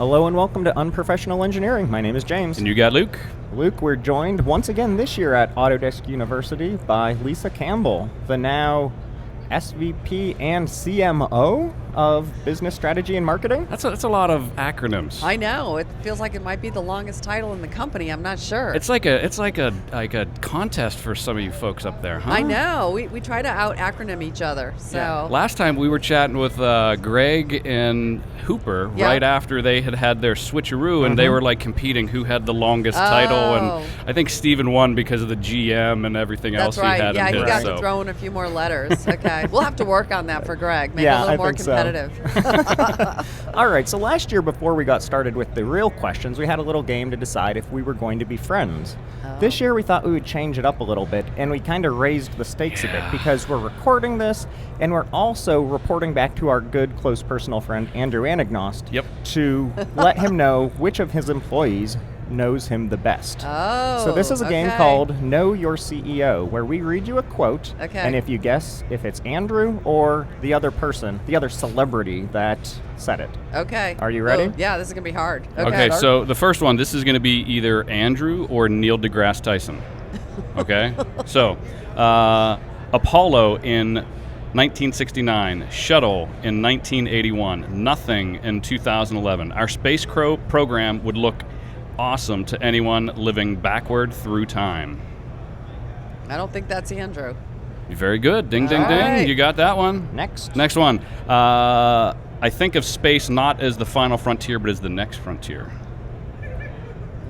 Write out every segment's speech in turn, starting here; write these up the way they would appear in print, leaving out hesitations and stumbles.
Hello and welcome to Unprofessional Engineering. My name is James. And you got Luke. Luke, we're joined once again this year at Autodesk University by Lisa Campbell, the now SVP and CMO of Business Strategy and Marketing. That's a lot of acronyms. I know. It feels like it might be the longest title in the company. I'm not sure. It's like a contest for some of you folks up there, huh? I know. We try to out acronym each other. So Yeah. Last time we were chatting with Greg and Hooper right after they had their switcheroo, and they were like competing who had the longest title, and I think Steven won because of the GM and everything else That's right. he had Yeah, in he his. got So. to throw in a few more letters. Okay. We'll have to work on that for Greg. Make it a little I more think so. competitive. All right, so last year before we got started with the real questions, we had a little game to decide if we were going to be friends. This year we thought we would change it up a little bit, and we kind of raised the stakes a bit because we're recording this, and we're also reporting back to our good, close personal friend, Andrew Anagnost, to let him know which of his employees knows him the best. Oh, so this is a game called Know Your CEO, where we read you a quote, and if you guess if it's Andrew or the other person, the other celebrity that said it. Okay. Are you ready? Oh, yeah, this is going to be hard. Okay, so the first one, this is going to be either Andrew or Neil deGrasse Tyson. Okay? So, Apollo in 1969, Shuttle in 1981, nothing in 2011. Our space program would look awesome to anyone living backward through time. I don't think that's Andrew. Very good. Ding, ding, All ding. right. You got that one. Next one. I think of space not as the final frontier, but as the next frontier.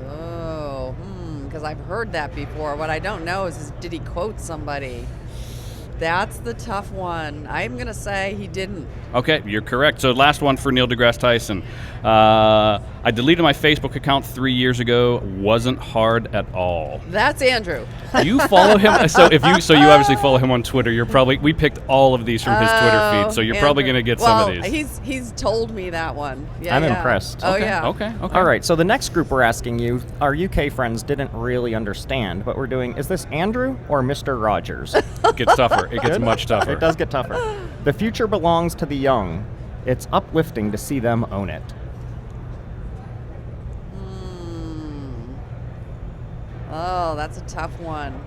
Oh, because I've heard that before. What I don't know is did he quote somebody? That's the tough one. I'm going to say he didn't. Okay, you're correct. So last one for Neil deGrasse Tyson. I deleted my Facebook account 3 years ago. Wasn't hard at all. That's Andrew. You follow him? So you obviously follow him on Twitter. We picked all of these from his Twitter feed, so you're probably going to get some of these. He's told me that one. Yeah, I'm impressed. Oh, okay, yeah. Okay. All right, so the next group we're asking you, our UK friends didn't really understand, but we're doing, is this Andrew or Mr. Rogers? It gets tougher. It gets much tougher. It does get tougher. The future belongs to the young. It's uplifting to see them own it. Oh, that's a tough one.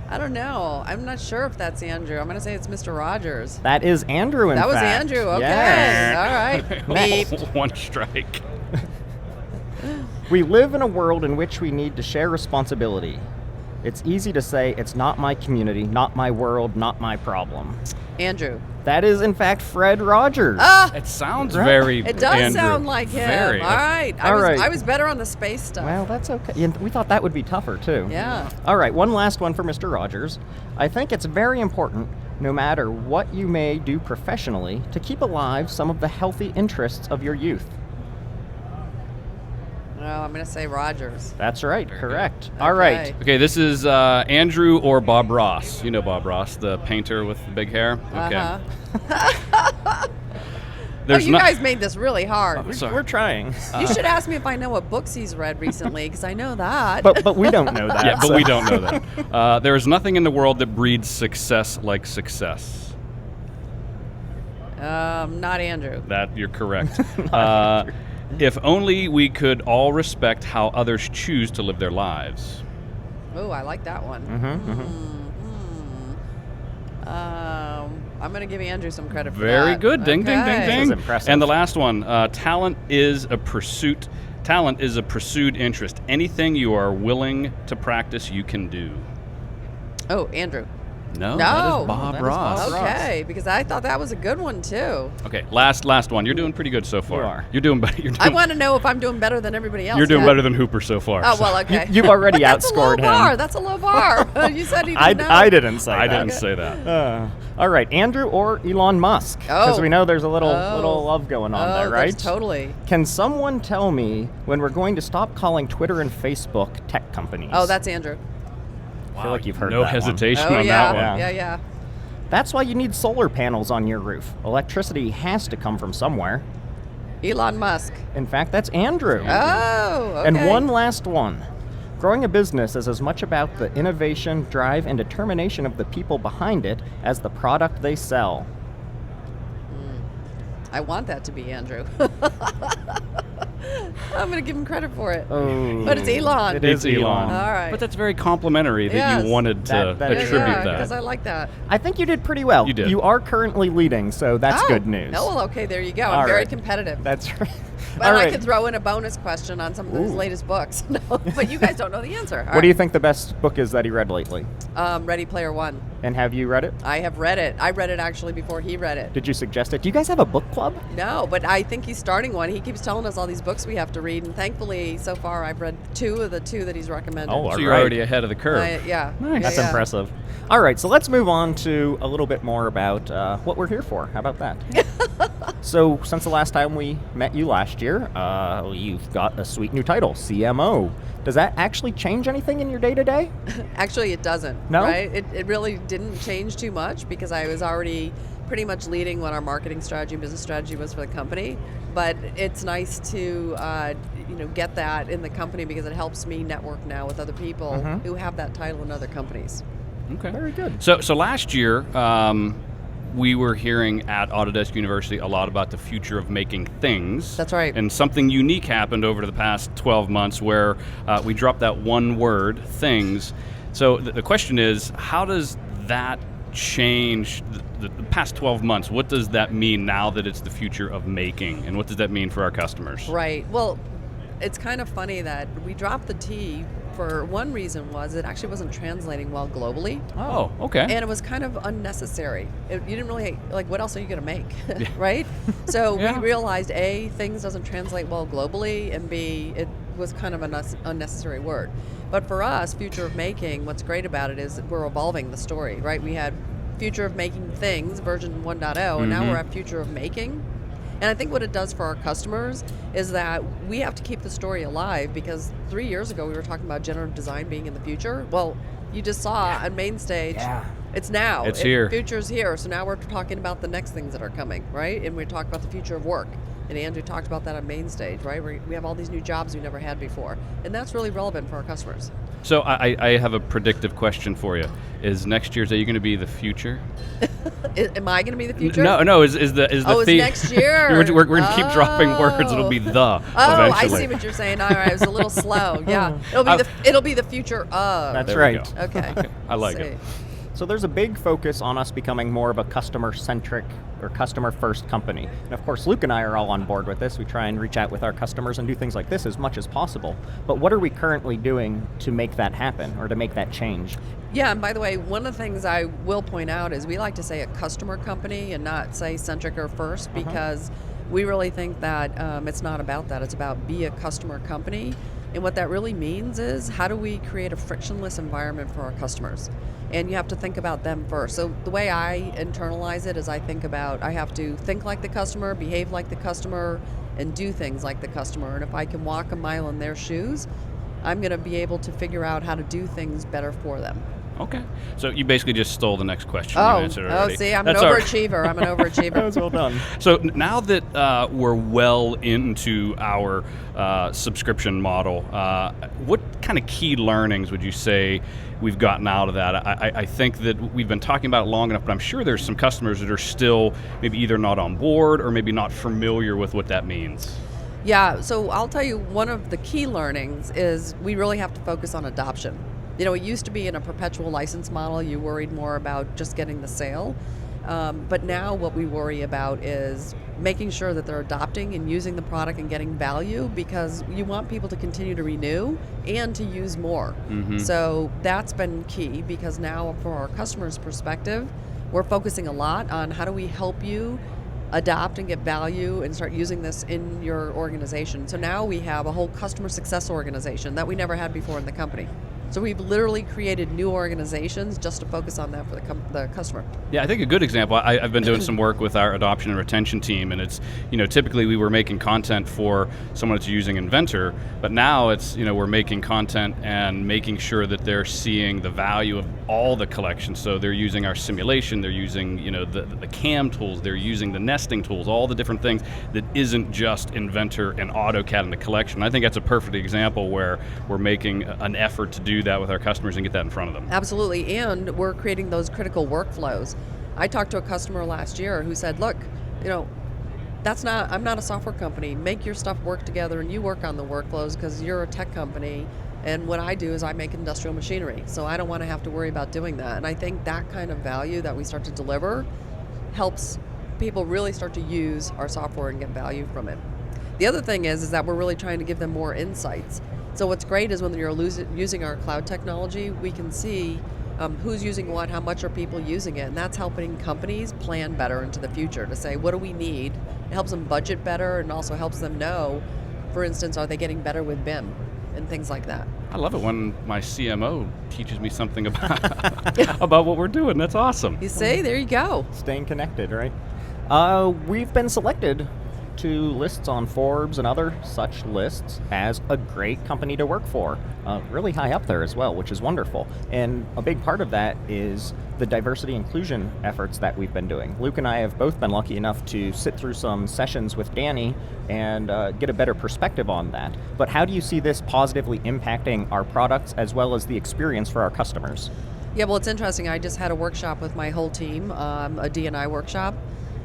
I don't know. I'm not sure if that's Andrew. I'm going to say it's Mr. Rogers. That is Andrew, in fact. That was Andrew. Okay. Yes. All right. Beep. One strike. We live in a world in which we need to share responsibility. It's easy to say, it's not my community, not my world, not my problem. Andrew. That is, in fact, Fred Rogers. It sounds very It does Andrew. sound like him. Very. All right. I was better on the space stuff. Well, that's okay. Yeah, we thought that would be tougher, too. Yeah. All right, one last one for Mr. Rogers. I think it's very important, no matter what you may do professionally, to keep alive some of the healthy interests of your youth. Well, I'm going to say Rogers. That's right. Correct. Okay. All right. Okay, this is Andrew or Bob Ross. You know Bob Ross, the painter with the big hair? Okay. Uh-huh. There's you guys made this really hard. We're trying. You should ask me if I know what books he's read recently, because I know that. But we don't know that. Yeah, but so. we don't know that. There is nothing in the world that breeds success like success. Not Andrew. That you're correct. If only we could all respect how others choose to live their lives. Oh, I like that one. I'm going to give Andrew some credit for that. Very good. Ding, ding, ding, This ding. is impressive. And the last one, talent is a pursuit. Talent is a pursued interest. Anything you are willing to practice, you can do. Oh, Andrew. No, No. that is Bob That is Ross. Bob Okay, because I thought that was a good one, too. Okay, last one. You're doing pretty good so far. You are. You're doing better. I want to know if I'm doing better than everybody else. You're doing yet. better than Hooper so far. Oh, well, okay. You've already That's a low outscored bar. him. That's a low bar. You said he didn't know. I didn't say I that. didn't say that. All right, Andrew or Elon Musk? Because we know there's a little love going on there, right? There's totally. Can someone tell me when we're going to stop calling Twitter and Facebook tech companies? Oh, that's Andrew. I feel like you've heard no that one. hesitation Oh, on yeah. that one. Yeah. That's why you need solar panels on your roof. Electricity has to come from somewhere. Elon Musk. In fact, that's Andrew. Oh, okay. And one last one. Growing a business is as much about the innovation, drive, and determination of the people behind it as the product they sell. I want that to be Andrew. I'm going to give him credit for it. Oh, But it's Elon. It is Elon. All right. But that's very complimentary that Yes. you wanted to That is attribute yeah, that. because I like that. I think you did pretty well. You did. You are currently leading, so that's Oh. good news. Oh, well, okay, there you go. All I'm very right. competitive. That's right. But All I right. could throw in a bonus question on some of his Ooh. latest books. No, but you guys don't know the answer. All What do you right. think the best book is that he read lately? Ready Player One. And have you read it? I have read it. I read it actually before he read it. Did you suggest it? Do you guys have a book club? No, but I think he's starting one. He keeps telling us all these books we have to read, and thankfully, so far, I've read 2 of the 2 that he's recommended. Oh, So you're Right. already ahead of the curve. Yeah. Nice. That's Yeah. impressive. All right, so let's move on to a little bit more about what we're here for. How about that? So, since the last time we met you last year, you've got a sweet new title, CMO. Does that actually change anything in your day-to-day? Actually, it doesn't. No? Right? It really didn't change too much because I was already pretty much leading what our marketing strategy and business strategy was for the company. But it's nice to get that in the company because it helps me network now with other people Mhm. who have that title in other companies. Okay. Very good. So last year, we were hearing at Autodesk University a lot about the future of making things. That's right. And something unique happened over the past 12 months where we dropped that one word, things. So the question is, how does that change the past 12 months? What does that mean now that it's the future of making? And what does that mean for our customers? Right. Well, it's kind of funny that we dropped the T for one reason was it actually wasn't translating well globally. Oh, okay. And it was kind of unnecessary. You didn't really, like, what else are you going to make, right? So Yeah. we realized, A, things doesn't translate well globally, and B, it was kind of an unnecessary word. But for us, future of making, what's great about it is that we're evolving the story, right? We had future of making things, version 1.0, and now we're at future of making. And I think what it does for our customers is that we have to keep the story alive because 3 years ago we were talking about generative design being in the future. Well, you just saw on main stage, it's now. It's here. Future's here. So now we're talking about the next things that are coming, right? And we talk about the future of work. And Andrew talked about that on main stage, right? We have all these new jobs we never had before. And that's really relevant for our customers. So I have a predictive question for you. Is next year's, are you going to be the future? Am I going to be the future? No. Is the Oh, it's theme- next year. we're going to keep dropping words. It'll be the Oh, I eventually. see what you're saying. All right, it was a little slow. Yeah, it'll be the future of. That's There we right. go. Okay. I like See. it. So there's a big focus on us becoming more of a customer-centric or customer-first company. And of course, Luke and I are all on board with this. We try and reach out with our customers and do things like this as much as possible. But what are we currently doing to make that happen or to make that change? Yeah, and by the way, one of the things I will point out is we like to say a customer company and not say centric or first because we really think that it's not about that. It's about be a customer company. And what that really means is how do we create a frictionless environment for our customers? And you have to think about them first. So the way I internalize it is I have to think like the customer, behave like the customer, and do things like the customer. And if I can walk a mile in their shoes, I'm going to be able to figure out how to do things better for them. Okay. So you basically just stole the next question. You answered already. See, I'm That's an all right. overachiever. I'm an overachiever. That was well done. So now that we're well into our subscription model, what kind of key learnings would you say we've gotten out of that? I think that we've been talking about it long enough, but I'm sure there's some customers that are still maybe either not on board or maybe not familiar with what that means. Yeah, so I'll tell you one of the key learnings is we really have to focus on adoption. You know, it used to be in a perpetual license model, you worried more about just getting the sale. But now what we worry about is making sure that they're adopting and using the product and getting value because you want people to continue to renew and to use more. So that's been key because now from our customers' perspective, we're focusing a lot on how do we help you adopt and get value and start using this in your organization. So now we have a whole customer success organization that we never had before in the company. So we've literally created new organizations just to focus on that for the customer. Yeah, I think a good example, I've been doing some work with our adoption and retention team, and it's, typically we were making content for someone that's using Inventor, but now it's, we're making content and making sure that they're seeing the value of all the collections. So they're using our simulation, they're using, the CAM tools, they're using the nesting tools, all the different things that isn't just Inventor and AutoCAD in the collection. I think that's a perfect example where we're making an effort to do that with our customers and get that in front of them. Absolutely, and we're creating those critical workflows. I talked to a customer last year who said, look, I'm not a software company. Make your stuff work together and you work on the workflows because you're a tech company. And what I do is I make industrial machinery. So I don't want to have to worry about doing that. And I think that kind of value that we start to deliver helps people really start to use our software and get value from it. The other thing is that we're really trying to give them more insights. So what's great is when you're using our cloud technology, we can see who's using what, how much are people using it, and that's helping companies plan better into the future to say, what do we need? It helps them budget better and also helps them know, for instance, are they getting better with BIM and things like that. I love it when my CMO teaches me something about what we're doing. That's awesome. You see, there you go. Staying connected, right? We've been selected to lists on Forbes and other such lists as a great company to work for. Really high up there as well, which is wonderful. And a big part of that is the diversity inclusion efforts that we've been doing. Luke and I have both been lucky enough to sit through some sessions with Danny and get a better perspective on that. But how do you see this positively impacting our products as well as the experience for our customers? Yeah, well, it's interesting. I just had a workshop with my whole team, a D&I workshop.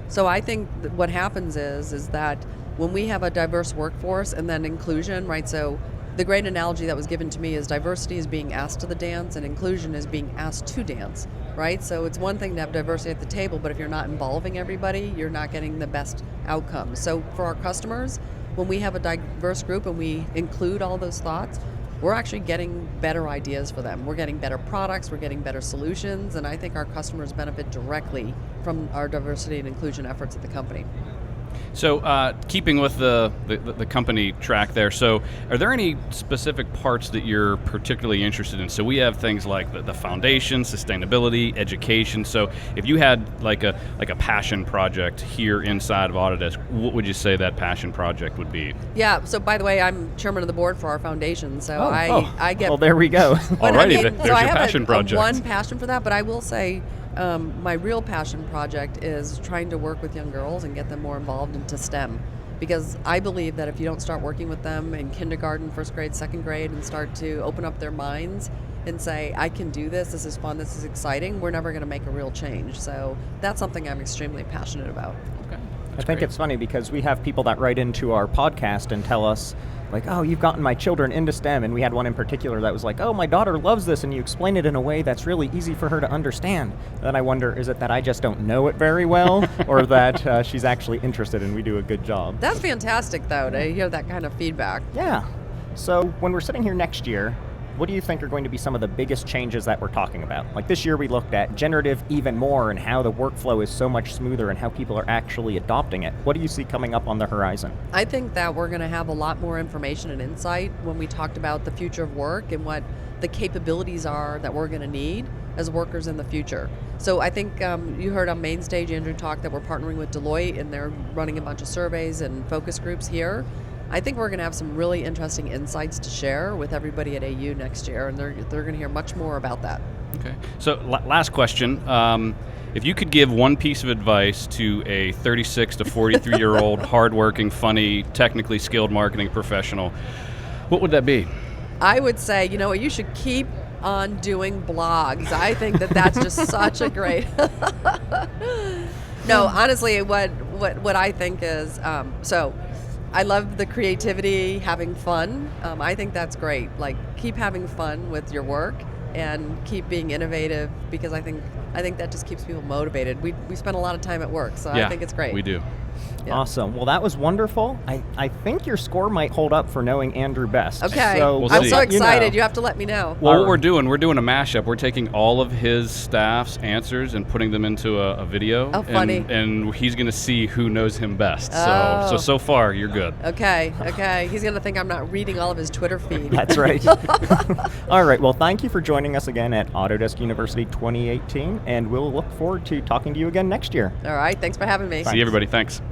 So I think that what happens is that when we have a diverse workforce and then inclusion, right? So the great analogy that was given to me is diversity is being asked to the dance and inclusion is being asked to dance, right? So it's one thing to have diversity at the table, but if you're not involving everybody, you're not getting the best outcomes. So for our customers, when we have a diverse group and we include all those thoughts, we're actually getting better ideas for them. We're getting better products, we're getting better solutions, and I think our customers benefit directly from our diversity and inclusion efforts at the company. So keeping with the company track there, so are there any specific parts that you're particularly interested in? So we have things like the foundation, sustainability, education. So if you had like a passion project here inside of Autodesk, what would you say that passion project would be? Yeah, so by the way, I'm chairman of the board for our foundation, so I get... Well, there we go. Alrighty, there's your passion project. One passion for that, but I will say my real passion project is trying to work with young girls and get them more involved into STEM. Because I believe that if you don't start working with them in kindergarten, first grade, second grade, and start to open up their minds and say, I can do this is fun, this is exciting, we're never going to make a real change. So that's something I'm extremely passionate about. Okay. I think it's funny because we have people that write into our podcast and tell us, like, oh, you've gotten my children into STEM. And we had one in particular that was like, oh, my daughter loves this, and you explain it in a way that's really easy for her to understand. And then I wonder, is it that I just don't know it very well, or that she's actually interested and we do a good job? That's fantastic, though, to hear that kind of feedback. Yeah. So when we're sitting here next year, what do you think are going to be some of the biggest changes that we're talking about? Like this year we looked at generative even more and how the workflow is so much smoother and how people are actually adopting it. What do you see coming up on the horizon? I think that we're going to have a lot more information and insight when we talked about the future of work and what the capabilities are that we're going to need as workers in the future. So I think you heard on main stage Andrew talk that we're partnering with Deloitte and they're running a bunch of surveys and focus groups here. I think we're going to have some really interesting insights to share with everybody at AU next year, and they're going to hear much more about that. Okay. So last question. If you could give one piece of advice to a 36 to 43-year-old hardworking, funny, technically skilled marketing professional, what would that be? I would say, you know what, you should keep on doing blogs. I think that's just such a great... No, honestly, what I think is, so I love the creativity, having fun. I think that's great. Like, keep having fun with your work and keep being innovative, because I think that just keeps people motivated. We spend a lot of time at work, so I think it's great. We do. Yeah. Awesome. Well, that was wonderful. I think your score might hold up for knowing Andrew best. Okay. So We'll I'm see. so excited. You know. You have to let me know. Well, All what we're doing a mashup. We're taking all of his staff's answers and putting them into a video. Oh, funny. And he's going to see who knows him best. Oh. So far, you're good. Okay. He's going to think I'm not reading all of his Twitter feed. That's right. All right. Well, thank you for joining us again at Autodesk University 2018, and we'll look forward to talking to you again next year. All right. Thanks for having me. See you, everybody. Thanks.